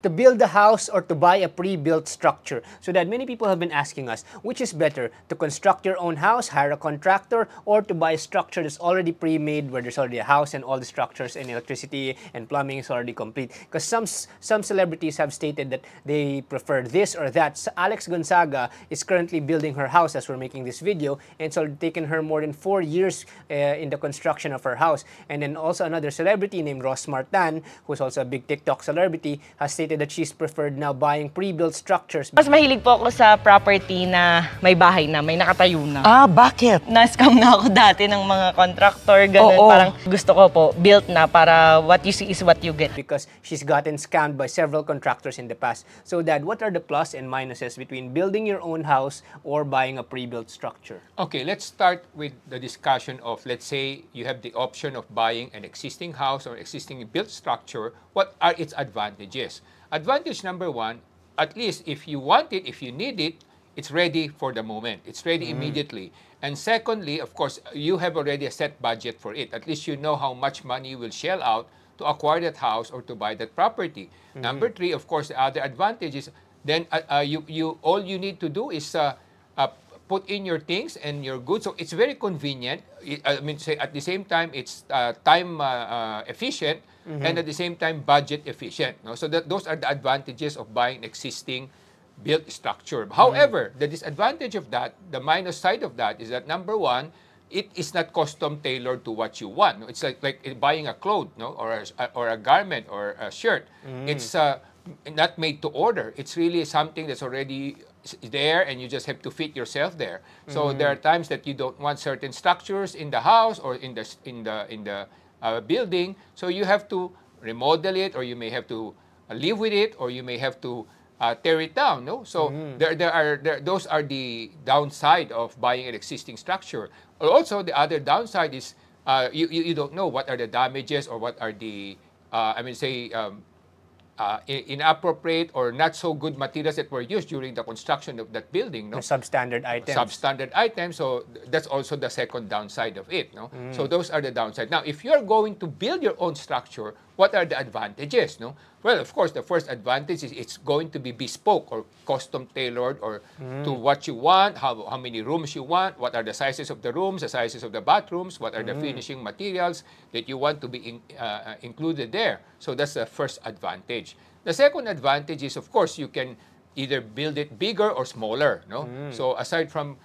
To build a house or to buy a pre-built structure. So that many people have been asking us, which is better, to construct your own house, hire a contractor, or to buy a structure that's already pre-made where there's already a house and all the structures and electricity and plumbing is already complete. Because some celebrities have stated that they prefer this or that. So Alex Gonzaga is currently building her house as we're making this video, and it's taken her more than 4 years in the construction of her house. And then also another celebrity named Rosmar Tan, who's also a big TikTok celebrity, has stated that she's preferred now buying pre-built structures. Mas mahilig po ako sa property na may bahay na, may nakatayo na. Ah, bakit? Na-scam na ako dati ng mga contractor, ganun. Oo. Parang gusto ko po, built na para what you see is what you get. Because she's gotten scammed by several contractors in the past. So Dad, what are the plus and minuses between building your own house or buying a pre-built structure? Okay, let's start with the discussion of, let's say you have the option of buying an existing house or existing built structure. What are its advantages? Advantage number one, at least if you want it, if you need it, it's ready for the moment. It's ready immediately. And secondly, of course, you have already a set budget for it. At least you know how much money you will shell out to acquire that house or to buy that property. Number three, of course, the other advantage is then all you need to do is put in your things and your goods. So it's very convenient. I mean, say at the same time, it's time efficient and at the same time budget efficient. No? So those are the advantages of buying existing built structure. However, the disadvantage of that, the minus side of that is that number one, it is not custom tailored to what you want. It's like buying a cloth, no, or a garment or a shirt. It's not made to order. It's really something that's already there, and you just have to fit yourself there. So there are times that you don't want certain structures in the house or in the building. So you have to remodel it, or you may have to live with it, or you may have to tear it down. No, so those are the downside of buying an existing structure. Also, the other downside is you don't know what are the damages or what are the inappropriate or not so good materials that were used during the construction of that building. No? The substandard items. Substandard items. So that's also the second downside of it. No? So those are the downside. Now, if you're going to build your own structure, what are the advantages? No? Well, of course, the first advantage is it's going to be bespoke or custom tailored or to what you want, how many rooms you want, what are the sizes of the rooms, the sizes of the bathrooms, what are the finishing materials that you want to be included there. So that's the first advantage. The second advantage is, of course, you can either build it bigger or smaller. No? So aside from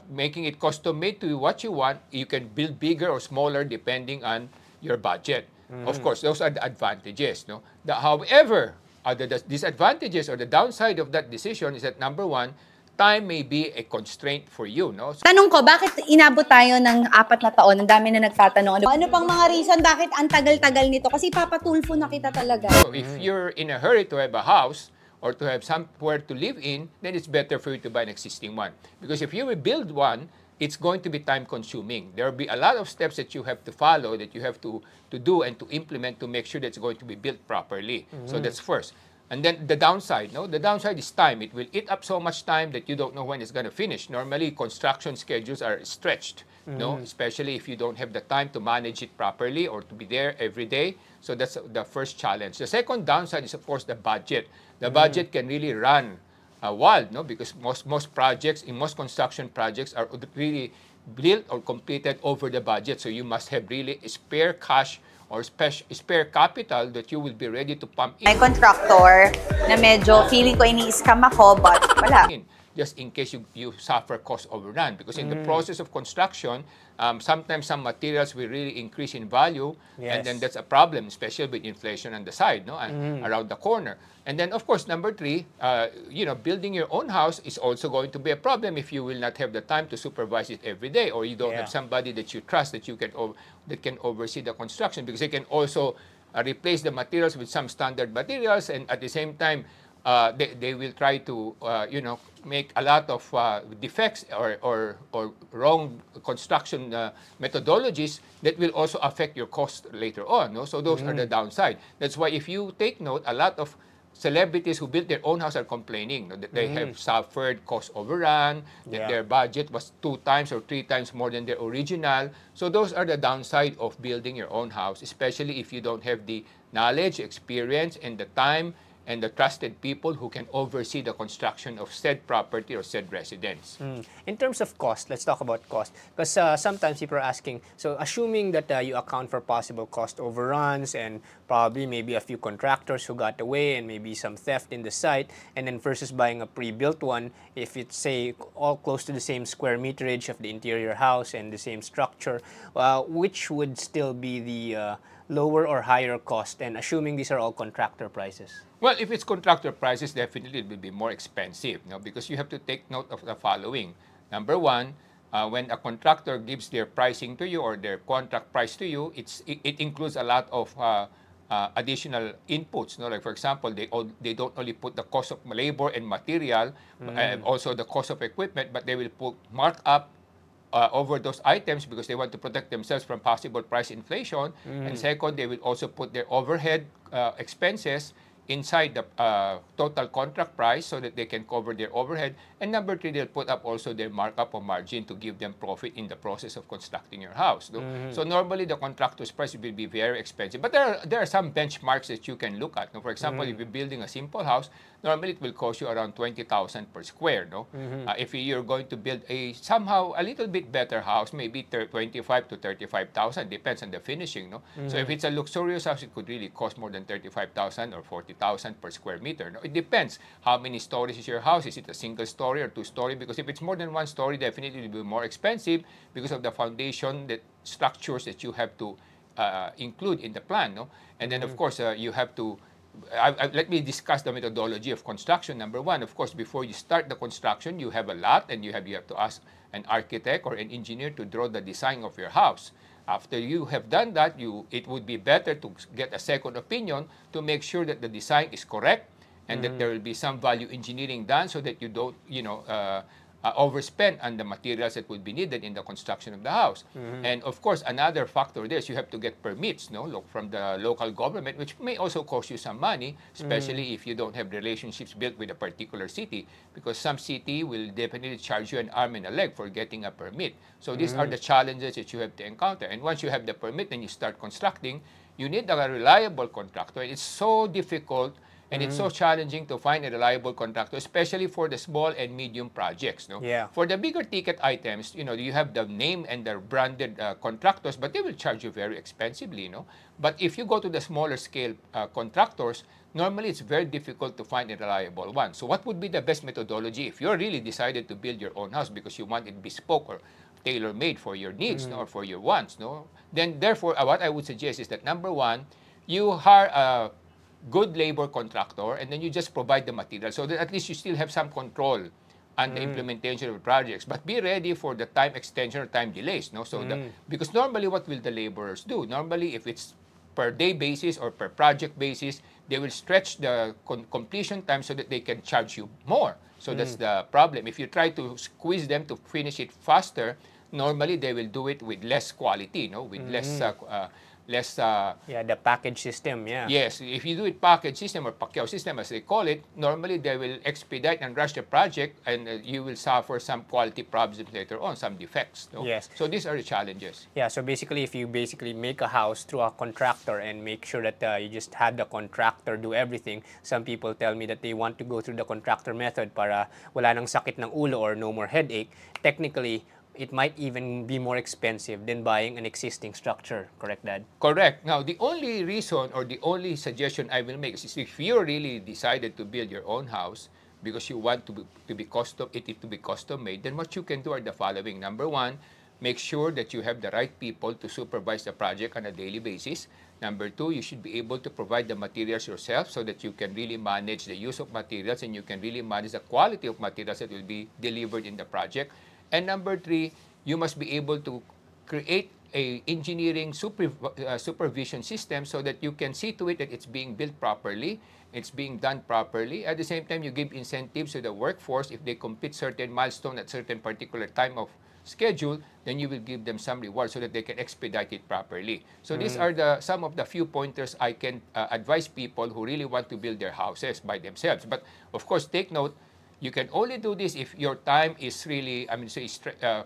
making it custom made to what you want, you can build bigger or smaller depending on your budget. Of course, those are the advantages. No? However, the disadvantages or the downside of that decision is that number one, time may be a constraint for you. No? Tanong ko, bakit inabot tayo ng 4 na taon? Ang dami na nagtatanong. Ano pang mga reason bakit ang tagal-tagal nito? Kasi papatulfo na kita talaga. So if you're in a hurry to have a house or to have somewhere to live in, then it's better for you to buy an existing one. Because if you will build one, it's going to be time-consuming. There will be a lot of steps that you have to follow, that you have to do and to implement to make sure that it's going to be built properly. So that's first. And then the downside, no? The downside is time. It will eat up so much time that you don't know when it's going to finish. Normally, construction schedules are stretched, no? Especially if you don't have the time to manage it properly or to be there every day. So that's the first challenge. The second downside is, of course, the budget. The budget can really run wild, no? Because most projects, in most construction projects, are really built or completed over the budget. So you must have really spare cash or spare capital that you will be ready to pump in. May contractor na medyo feeling ko ini-scam ako, but wala. Just in case you suffer cost overrun. Because in the process of construction, sometimes some materials will really increase in value, and then that's a problem, especially with inflation on the side, no, and around the corner. And then, of course, number three, building your own house is also going to be a problem if you will not have the time to supervise it every day, or you don't have somebody that you trust that can oversee the construction, because they can also replace the materials with some standard materials, and at the same time, they will try to make a lot of defects or wrong construction methodologies that will also affect your cost later on. No? So those are the downside. That's why if you take note, a lot of celebrities who built their own house are complaining that they have suffered cost overrun, that their budget was 2 times or 3 times more than their original. So those are the downside of building your own house, especially if you don't have the knowledge, experience, and the time and the trusted people who can oversee the construction of said property or said residence. In terms of cost, let's talk about cost. Because sometimes people are asking, so assuming that you account for possible cost overruns and probably maybe a few contractors who got away and maybe some theft in the site, and then versus buying a pre-built one, if it's say all close to the same square meterage of the interior house and the same structure, which would still be the lower or higher cost, and assuming these are all contractor prices? Well, if it's contractor prices, definitely it will be more expensive, because you have to take note of the following. Number one, when a contractor gives their pricing to you or their contract price to you, it includes a lot of additional inputs. Like, for example, they don't only put the cost of labor and material, and also the cost of equipment, but they will put markup over those items because they want to protect themselves from possible price inflation. And second, they will also put their overhead expenses inside the total contract price so that they can cover their overhead. And number three, they'll put up also their markup or margin to give them profit in the process of constructing your house. So normally the contractor's price will be very expensive. But there are some benchmarks that you can look at. For example, if you're building a simple house, normally it will cost you around 20,000 per square. If you're going to build somehow a little bit better house, maybe 25 to 35,000, depends on the finishing. So if it's a luxurious house, it could really cost more than 35,000 or 40,000 per square meter. It depends how many stories is your house. Is it a single story or two-story? Because if it's more than one story, definitely it will be more expensive because of the foundation structures that you have to include in the plan. And then, of course, you have to let me discuss the methodology of construction. Number one, of course, before you start the construction, you have a lot and you have to ask an architect or an engineer to draw the design of your house. After you have done that, it would be better to get a second opinion to make sure that the design is correct and that there will be some value engineering done so that you don't, overspend on the materials that would be needed in the construction of the house. And of course, another factor there is you have to get permits, from the local government, which may also cost you some money, especially if you don't have relationships built with a particular city, because some city will definitely charge you an arm and a leg for getting a permit. So these are the challenges that you have to encounter. And once you have the permit and you start constructing, you need a reliable contractor. It's so difficult and it's so challenging to find a reliable contractor, especially for the small and medium projects. For the bigger ticket items, you have the name and the branded contractors, but they will charge you very expensively. But if you go to the smaller scale contractors, normally it's very difficult to find a reliable one. So what would be the best methodology if you're really decided to build your own house because you want it bespoke or tailor-made for your needs or for your wants? Then therefore, what I would suggest is that number one, you hire a good labor contractor, and then you just provide the material so that at least you still have some control on the implementation of the projects. But be ready for the time extension or time delays. Because normally what will the laborers do? Normally, if it's per day basis or per project basis, they will stretch the completion time so that they can charge you more. So that's the problem. If you try to squeeze them to finish it faster, normally they will do it with less quality, with the package system, Yes, if you do it package system or Pacquiao system as they call it, normally they will expedite and rush the project and you will suffer some quality problems later on, some defects. Yes. So these are the challenges. Yeah, so basically if you make a house through a contractor and make sure that you just had the contractor do everything, some people tell me that they want to go through the contractor method para wala nang sakit ng ulo or no more headache. Technically, it might even be more expensive than buying an existing structure. Correct, Dad? Correct. Now, the only reason or the only suggestion I will make is if you really decided to build your own house because you want to be custom made, then what you can do are the following. Number one, make sure that you have the right people to supervise the project on a daily basis. Number two, you should be able to provide the materials yourself so that you can really manage the use of materials and you can really manage the quality of materials that will be delivered in the project. And number three, you must be able to create a engineering supervision system so that you can see to it that it's being built properly, it's being done properly. At the same time, you give incentives to the workforce. If they complete certain milestone at certain particular time of schedule, then you will give them some reward so that they can expedite it properly. So these are some of the few pointers I can advise people who really want to build their houses by themselves. But of course, take note, you can only do this if your time is really,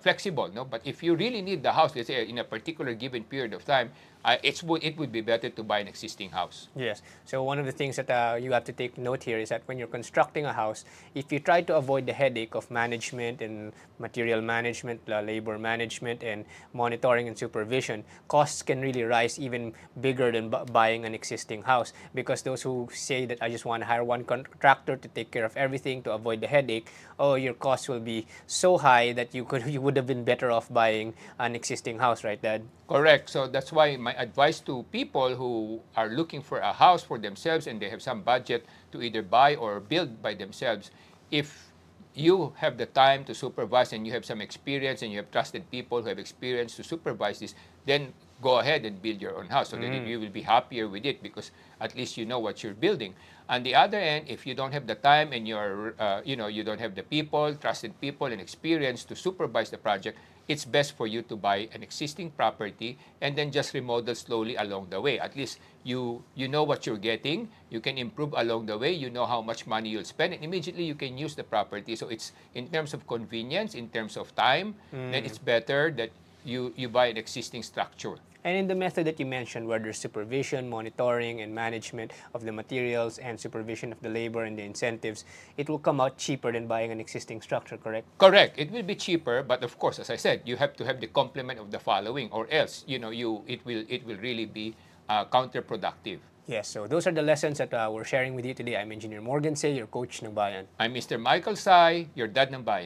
flexible. But if you really need the house, let's say in a particular given period of time, it would be better to buy an existing house. Yes. So one of the things that you have to take note here is that when you're constructing a house, if you try to avoid the headache of management and material management, labor management, and monitoring and supervision, costs can really rise even bigger than buying an existing house. Because those who say that I just want to hire one contractor to take care of everything to avoid the headache, oh, your costs will be so high that you would have been better off buying an existing house, right, Dad? Correct. So that's why my advice to people who are looking for a house for themselves and they have some budget to either buy or build by themselves, if you have the time to supervise and you have some experience and you have trusted people who have experience to supervise this, then go ahead and build your own house so that you will be happier with it because at least you know what you're building. On the other end, if you don't have the time and you're, you don't have the people, trusted people and experience to supervise the project, it's best for you to buy an existing property and then just remodel slowly along the way. At least you know what you're getting, you can improve along the way, you know how much money you'll spend, and immediately you can use the property. So it's in terms of convenience, in terms of time, then it's better that you buy an existing structure. And in the method that you mentioned, where there's supervision, monitoring, and management of the materials and supervision of the labor and the incentives, it will come out cheaper than buying an existing structure, correct? Correct. It will be cheaper, but of course, as I said, you have to have the complement of the following, or else, it will really be counterproductive. Yes, so those are the lessons that we're sharing with you today. I'm Engineer Morgan Say, your coach ng Bayan. I'm Mr. Michael Sai, your dad ng Bayan.